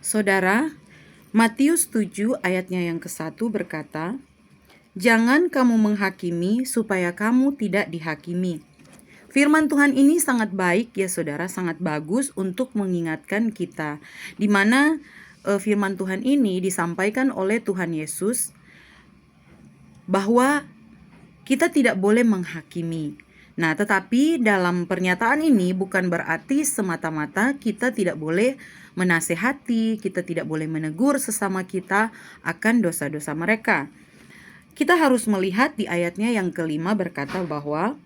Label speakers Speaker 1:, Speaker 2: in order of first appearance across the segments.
Speaker 1: Saudara, Matius 7 ayatnya yang ke-1 berkata, "Jangan kamu menghakimi supaya kamu tidak dihakimi." Firman Tuhan ini sangat baik ya saudara, sangat bagus untuk mengingatkan kita. Di mana firman Tuhan ini disampaikan oleh Tuhan Yesus bahwa kita tidak boleh menghakimi. Nah, tetapi dalam pernyataan ini bukan berarti semata-mata kita tidak boleh menasehati, kita tidak boleh menegur sesama kita akan dosa-dosa mereka. Kita harus melihat di ayatnya yang kelima berkata bahwa,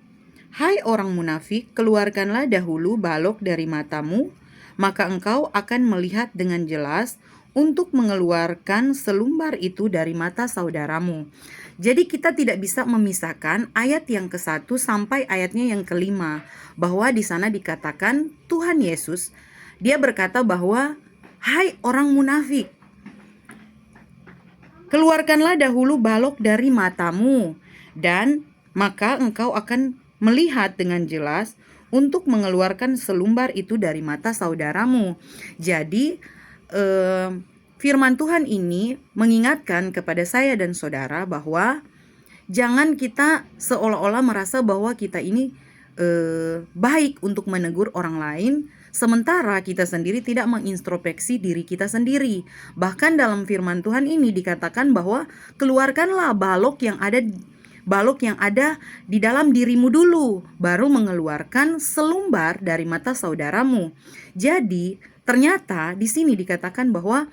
Speaker 1: "Hai orang munafik, keluarkanlah dahulu balok dari matamu, maka engkau akan melihat dengan jelas untuk mengeluarkan selumbar itu dari mata saudaramu." Jadi kita tidak bisa memisahkan ayat yang ke-1 sampai ayatnya yang kelima, bahwa di sana dikatakan Tuhan Yesus, dia berkata bahwa, "Hai orang munafik, keluarkanlah dahulu balok dari matamu, dan maka engkau akan melihat dengan jelas untuk mengeluarkan selumbar itu dari mata saudaramu." Jadi firman Tuhan ini mengingatkan kepada saya dan saudara bahwa jangan kita seolah-olah merasa bahwa kita ini baik untuk menegur orang lain, sementara kita sendiri tidak mengintrospeksi diri kita sendiri. Bahkan dalam firman Tuhan ini dikatakan bahwa keluarkanlah balok yang ada di dalam dirimu dulu, baru mengeluarkan selumbar dari mata saudaramu. Jadi ternyata di sini dikatakan bahwa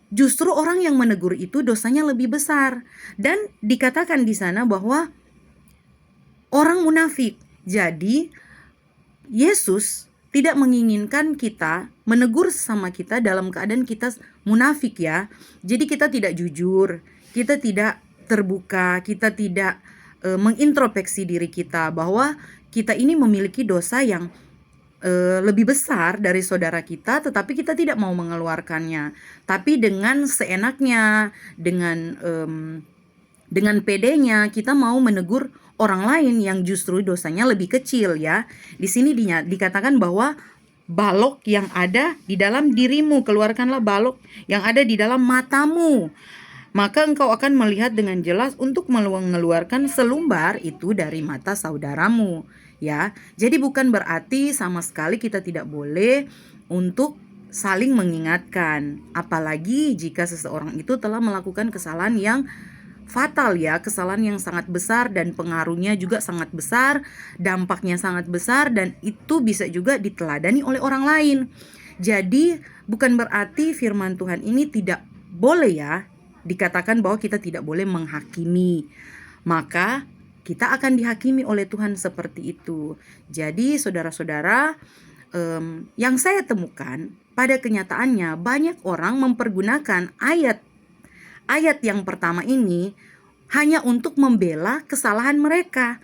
Speaker 1: justru orang yang menegur itu dosanya lebih besar, dan dikatakan di sana bahwa orang munafik. Jadi Yesus tidak menginginkan kita menegur sesama kita dalam keadaan kita munafik ya. Jadi kita tidak jujur, kita tidak terbuka, kita tidak mengintrospeksi diri kita bahwa kita ini memiliki dosa yang lebih besar dari saudara kita, tetapi kita tidak mau mengeluarkannya. Tapi dengan seenaknya, dengan pedenya kita mau menegur orang lain yang justru dosanya lebih kecil ya. Di sini dikatakan bahwa balok yang ada di dalam dirimu, keluarkanlah balok yang ada di dalam matamu, maka engkau akan melihat dengan jelas untuk mengeluarkan selumbar itu dari mata saudaramu. Ya, jadi bukan berarti sama sekali kita tidak boleh untuk saling mengingatkan, apalagi jika seseorang itu telah melakukan kesalahan yang fatal ya, kesalahan yang sangat besar dan pengaruhnya juga sangat besar, dampaknya sangat besar, dan itu bisa juga diteladani oleh orang lain. Jadi bukan berarti firman Tuhan ini tidak boleh ya dikatakan bahwa kita tidak boleh menghakimi, maka kita akan dihakimi oleh Tuhan seperti itu. Jadi saudara-saudara, yang saya temukan pada kenyataannya banyak orang mempergunakan ayat yang pertama ini hanya untuk membela kesalahan mereka.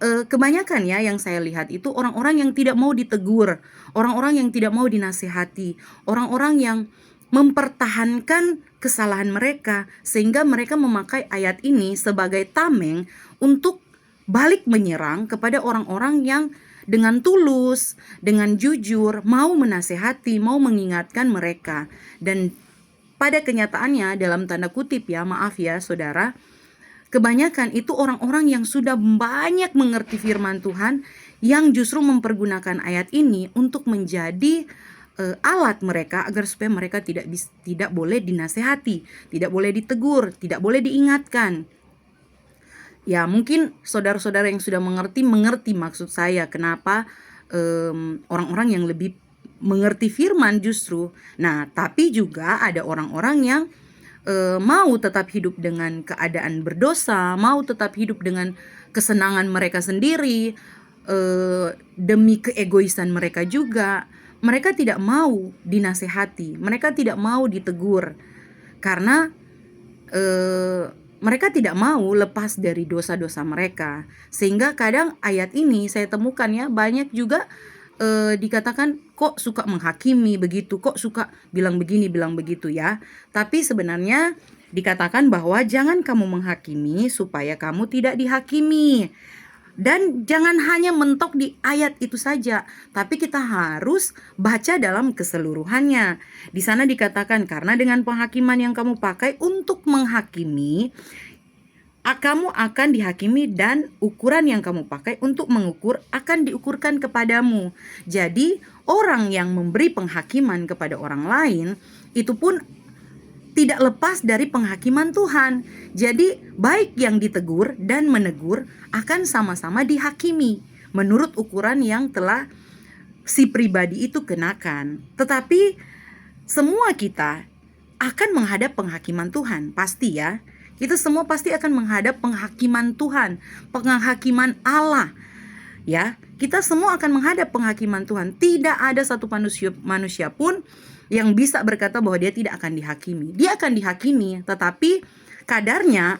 Speaker 1: Kebanyakan ya yang saya lihat itu orang-orang yang tidak mau ditegur, orang-orang yang tidak mau dinasihati, orang-orang yang mempertahankan kesalahan mereka, sehingga mereka memakai ayat ini sebagai tameng untuk balik menyerang kepada orang-orang yang dengan tulus, dengan jujur mau menasehati, mau mengingatkan mereka. Dan pada kenyataannya dalam tanda kutip ya, maaf ya saudara, kebanyakan itu orang-orang yang sudah banyak mengerti firman Tuhan yang justru mempergunakan ayat ini untuk menjadi alat mereka agar supaya mereka tidak boleh dinasehati, tidak boleh ditegur, tidak boleh diingatkan. Ya mungkin saudara-saudara yang sudah mengerti maksud saya kenapa orang-orang yang lebih mengerti firman justru. Nah, tapi juga ada orang-orang yang mau tetap hidup dengan keadaan berdosa, mau tetap hidup dengan kesenangan mereka sendiri, demi keegoisan mereka juga. Mereka tidak mau dinasehati, mereka tidak mau ditegur, karena mereka tidak mau lepas dari dosa-dosa mereka. Sehingga kadang ayat ini saya temukan ya, banyak juga dikatakan kok suka menghakimi begitu, kok suka bilang begini, bilang begitu ya. Tapi sebenarnya dikatakan bahwa jangan kamu menghakimi supaya kamu tidak dihakimi. Dan jangan hanya mentok di ayat itu saja, tapi kita harus baca dalam keseluruhannya. Di sana dikatakan, karena dengan penghakiman yang kamu pakai untuk menghakimi, kamu akan dihakimi, dan ukuran yang kamu pakai untuk mengukur akan diukurkan kepadamu. Jadi orang yang memberi penghakiman kepada orang lain itu pun tidak lepas dari penghakiman Tuhan. Jadi baik yang ditegur dan menegur akan sama-sama dihakimi menurut ukuran yang telah si pribadi itu kenakan. Tetapi semua kita akan menghadap penghakiman Tuhan, pasti ya. Kita semua pasti akan menghadap penghakiman Tuhan, penghakiman Allah. Ya, kita semua akan menghadap penghakiman Tuhan. Tidak ada satu manusia pun yang bisa berkata bahwa dia tidak akan dihakimi. Dia akan dihakimi, tetapi kadarnya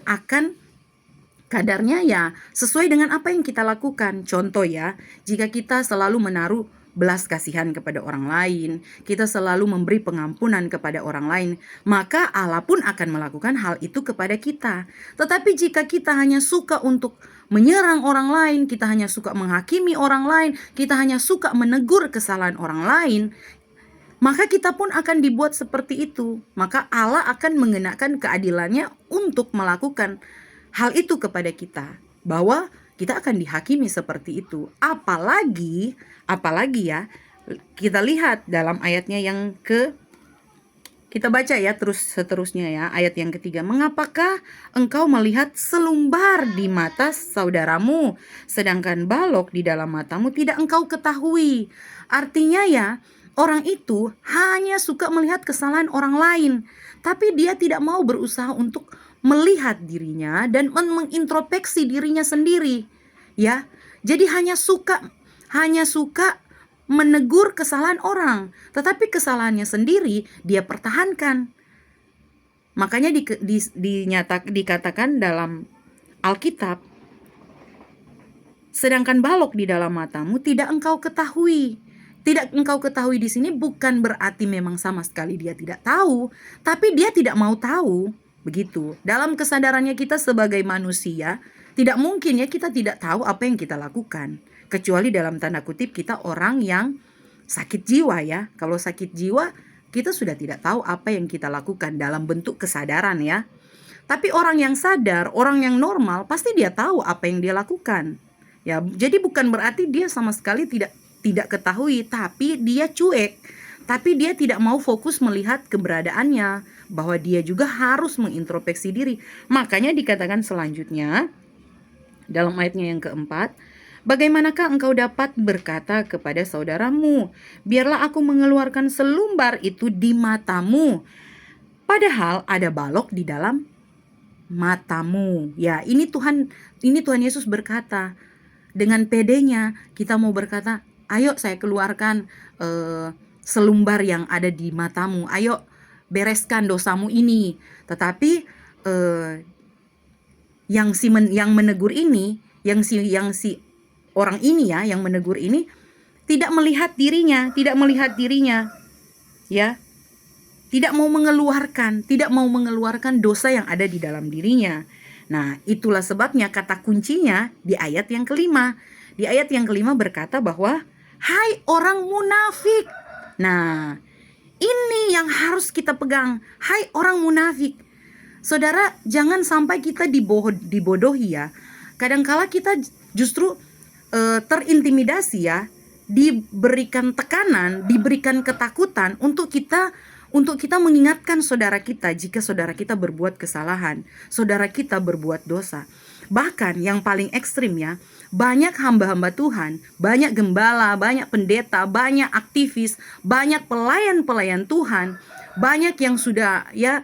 Speaker 1: ya sesuai dengan apa yang kita lakukan. Contoh ya, jika kita selalu menaruh belas kasihan kepada orang lain, kita selalu memberi pengampunan kepada orang lain, maka Allah pun akan melakukan hal itu kepada kita. Tetapi jika kita hanya suka untuk menyerang orang lain, kita hanya suka menghakimi orang lain, kita hanya suka menegur kesalahan orang lain, maka kita pun akan dibuat seperti itu. Maka Allah akan mengenakan keadilannya untuk melakukan hal itu kepada kita, bahwa kita akan dihakimi seperti itu. Apalagi ya, kita lihat dalam ayatnya yang kita baca ya seterusnya ya, ayat yang ketiga. Mengapakah engkau melihat selumbar di mata saudaramu, sedangkan balok di dalam matamu tidak engkau ketahui? Artinya ya, orang itu hanya suka melihat kesalahan orang lain, tapi dia tidak mau berusaha untuk melihat dirinya dan mengintrospeksi dirinya sendiri. Ya, jadi hanya suka menegur kesalahan orang, tetapi kesalahannya sendiri dia pertahankan. Makanya dikatakan dalam Alkitab, sedangkan balok di dalam matamu tidak engkau ketahui. Tidak engkau ketahui di sini bukan berarti memang sama sekali dia tidak tahu, tapi dia tidak mau tahu. Begitu. Dalam kesadarannya kita sebagai manusia, tidak mungkin ya kita tidak tahu apa yang kita lakukan. Kecuali dalam tanda kutip kita orang yang sakit jiwa ya. Kalau sakit jiwa, kita sudah tidak tahu apa yang kita lakukan dalam bentuk kesadaran ya. Tapi orang yang sadar, orang yang normal, pasti dia tahu apa yang dia lakukan. Ya, jadi bukan berarti dia sama sekali tidak ketahui, tapi dia cuek. Tapi dia tidak mau fokus melihat keberadaannya, bahwa dia juga harus mengintrospeksi diri. Makanya dikatakan selanjutnya dalam ayatnya yang keempat, bagaimanakah engkau dapat berkata kepada saudaramu, biarlah aku mengeluarkan selumbar itu di matamu, padahal ada balok di dalam matamu. Ya, ini Tuhan Yesus berkata. Dengan pedenya kita mau berkata, ayo saya keluarkan selumbar yang ada di matamu, ayo bereskan dosamu ini. Tetapi yang menegur ini, yang si orang ini ya, yang menegur ini tidak melihat dirinya, ya, tidak mau mengeluarkan dosa yang ada di dalam dirinya. Nah, itulah sebabnya kata kuncinya di ayat yang kelima. Di ayat yang kelima berkata bahwa, hai orang munafik. Nah, ini yang harus kita pegang. Hai orang munafik. Saudara, jangan sampai kita dibodohi ya. Kadangkala kita justru terintimidasi ya, diberikan tekanan, diberikan ketakutan untuk kita mengingatkan saudara kita jika saudara kita berbuat kesalahan, saudara kita berbuat dosa. Bahkan yang paling ekstrim ya, banyak hamba-hamba Tuhan, banyak gembala, banyak pendeta, banyak aktivis, banyak pelayan-pelayan Tuhan, banyak yang sudah ya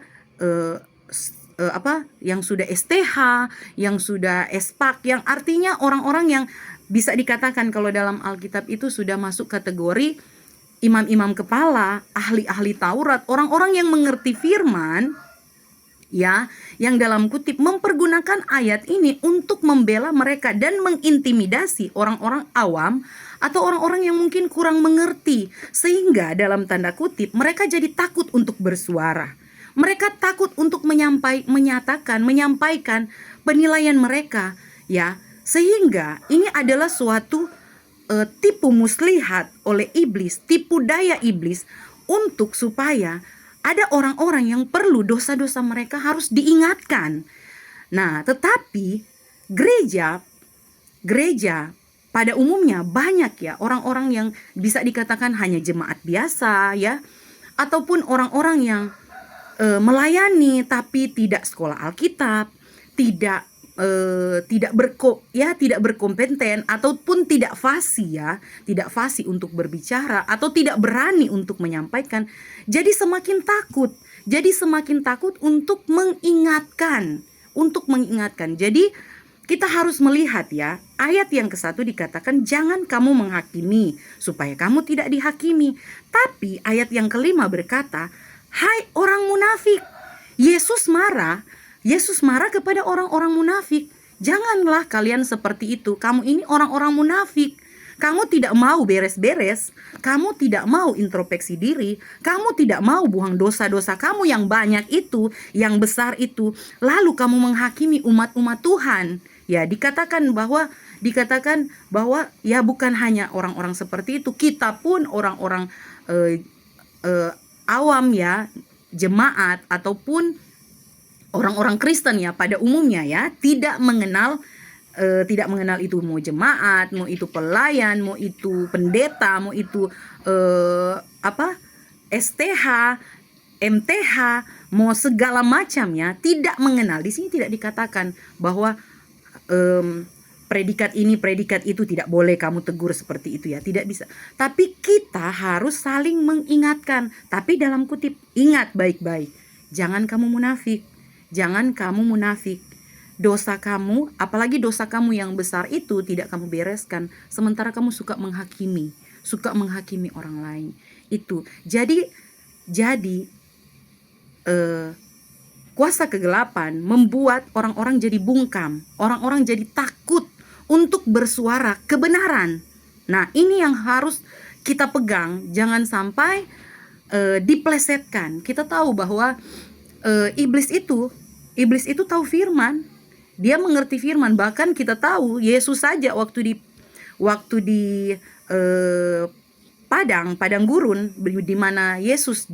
Speaker 1: yang sudah STH, yang sudah SPAK, yang artinya orang-orang yang bisa dikatakan kalau dalam Alkitab itu sudah masuk kategori imam-imam kepala, ahli-ahli Taurat, orang-orang yang mengerti firman, ya, yang dalam kutip mempergunakan ayat ini untuk membela mereka dan mengintimidasi orang-orang awam atau orang-orang yang mungkin kurang mengerti, sehingga dalam tanda kutip mereka jadi takut untuk bersuara. Mereka takut untuk menyampaikan penilaian mereka, ya, Sehingga ini adalah suatu tipu muslihat oleh iblis, tipu daya iblis untuk supaya ada orang-orang yang perlu dosa-dosa mereka harus diingatkan. Nah, tetapi gereja pada umumnya banyak ya orang-orang yang bisa dikatakan hanya jemaat biasa ya, ataupun orang-orang yang melayani tapi tidak sekolah Alkitab, tidak tidak berkompeten ataupun tidak fasih untuk berbicara atau tidak berani untuk menyampaikan. Jadi semakin takut untuk mengingatkan. Jadi kita harus melihat ya, ayat yang ke-1 dikatakan jangan kamu menghakimi supaya kamu tidak dihakimi. Tapi ayat yang ke-5 berkata, hai orang munafik. Yesus marah kepada orang-orang munafik. Janganlah kalian seperti itu. Kamu ini orang-orang munafik. Kamu tidak mau beres-beres, kamu tidak mau introspeksi diri, kamu tidak mau buang dosa-dosa kamu yang banyak itu, yang besar itu, lalu kamu menghakimi umat-umat Tuhan. Ya, dikatakan bahwa ya bukan hanya orang-orang seperti itu, kita pun orang-orang awam ya, jemaat ataupun orang-orang Kristen ya pada umumnya ya, tidak mengenal itu mau jemaat, mau itu pelayan, mau itu pendeta, mau itu STH, MTH, mau segala macamnya, tidak mengenal. Di sini tidak dikatakan bahwa predikat ini, predikat itu tidak boleh kamu tegur seperti itu ya, tidak bisa. Tapi kita harus saling mengingatkan. Tapi dalam kutip, ingat baik-baik, jangan kamu munafik. Dosa kamu, apalagi dosa kamu yang besar itu tidak kamu bereskan, sementara kamu suka menghakimi orang lain. Itu jadi kuasa kegelapan membuat orang-orang jadi bungkam, orang-orang jadi takut untuk bersuara kebenaran. Nah, ini yang harus kita pegang, jangan sampai diplesetkan. Kita tahu bahwa iblis itu tahu firman. Dia mengerti firman. Bahkan kita tahu Yesus saja waktu di padang gurun di mana Yesus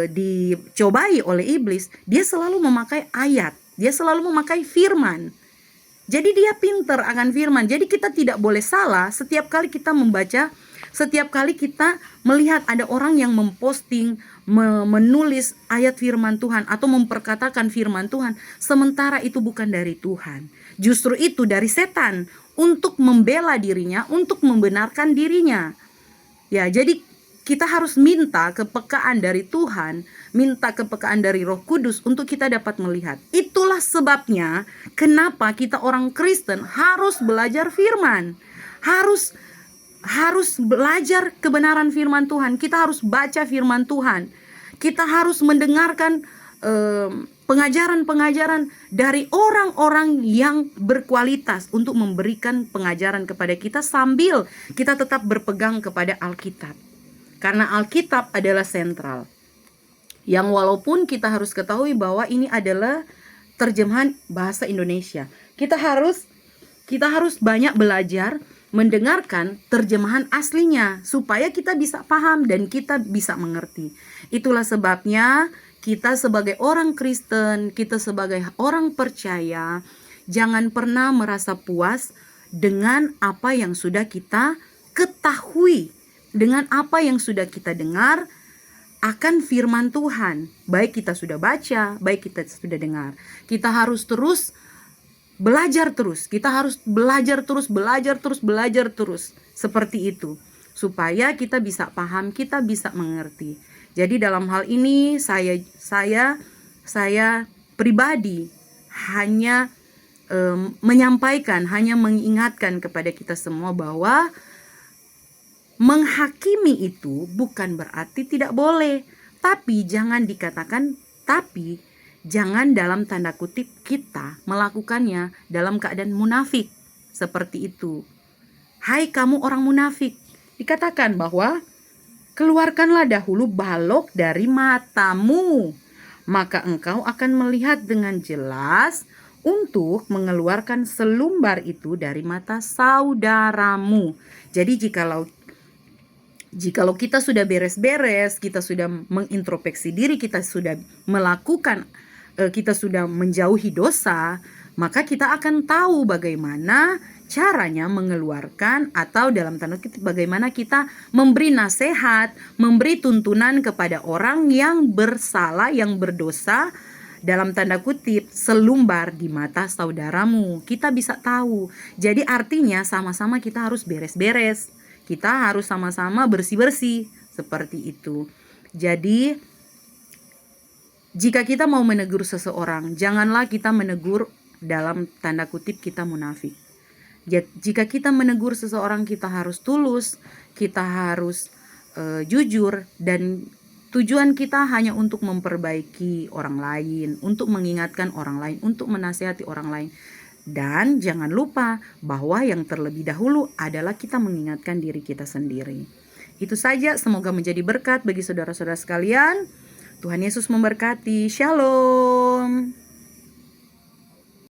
Speaker 1: dicobai oleh iblis, dia selalu memakai ayat, dia selalu memakai firman. Jadi dia pintar akan firman. Jadi kita tidak boleh salah setiap kali kita membaca, setiap kali kita melihat ada orang yang memposting, menulis ayat firman Tuhan atau memperkatakan firman Tuhan, sementara itu bukan dari Tuhan. Justru itu dari setan untuk membela dirinya, untuk membenarkan dirinya. Ya, jadi kita harus minta kepekaan dari Tuhan, minta kepekaan dari Roh Kudus untuk kita dapat melihat. Itulah sebabnya kenapa kita orang Kristen harus belajar firman. Harus belajar kebenaran firman Tuhan. Kita harus baca firman Tuhan. Kita harus mendengarkan pengajaran-pengajaran dari orang-orang yang berkualitas untuk memberikan pengajaran kepada kita sambil kita tetap berpegang kepada Alkitab. Karena Alkitab adalah sentral. Yang walaupun kita harus ketahui bahwa ini adalah terjemahan bahasa Indonesia. Kita harus banyak belajar mendengarkan terjemahan aslinya supaya kita bisa paham dan kita bisa mengerti. Itulah sebabnya kita sebagai orang Kristen, kita sebagai orang percaya, jangan pernah merasa puas dengan apa yang sudah kita ketahui, dengan apa yang sudah kita dengar akan firman Tuhan. Baik kita sudah baca, baik kita sudah dengar. Kita harus terus belajar terus. Kita harus belajar terus. Seperti itu. Supaya kita bisa paham, kita bisa mengerti. Jadi dalam hal ini saya pribadi hanya menyampaikan, hanya mengingatkan kepada kita semua bahwa menghakimi itu bukan berarti tidak boleh. Tapi jangan jangan dalam tanda kutip kita melakukannya dalam keadaan munafik. Seperti itu. Hai kamu orang munafik. Dikatakan bahwa keluarkanlah dahulu balok dari matamu, maka engkau akan melihat dengan jelas untuk mengeluarkan selumbar itu dari mata saudaramu. Jadi jikalau kita sudah beres-beres, kita sudah mengintrospeksi diri, kita sudah melakukan, kita sudah menjauhi dosa, maka kita akan tahu bagaimana caranya mengeluarkan, atau dalam tanda kutip bagaimana kita memberi nasihat, memberi tuntunan kepada orang yang bersalah, yang berdosa, dalam tanda kutip selumbar di mata saudaramu. Kita bisa tahu. Jadi artinya sama-sama kita harus beres-beres. Kita harus sama-sama bersih-bersih, seperti itu. Jadi jika kita mau menegur seseorang, janganlah kita menegur dalam tanda kutip kita munafik. Jika kita menegur seseorang, kita harus tulus, kita harus jujur, dan tujuan kita hanya untuk memperbaiki orang lain, untuk mengingatkan orang lain, untuk menasihati orang lain. Dan jangan lupa bahwa yang terlebih dahulu adalah kita mengingatkan diri kita sendiri. Itu saja, semoga menjadi berkat bagi saudara-saudara sekalian. Tuhan Yesus memberkati. Shalom.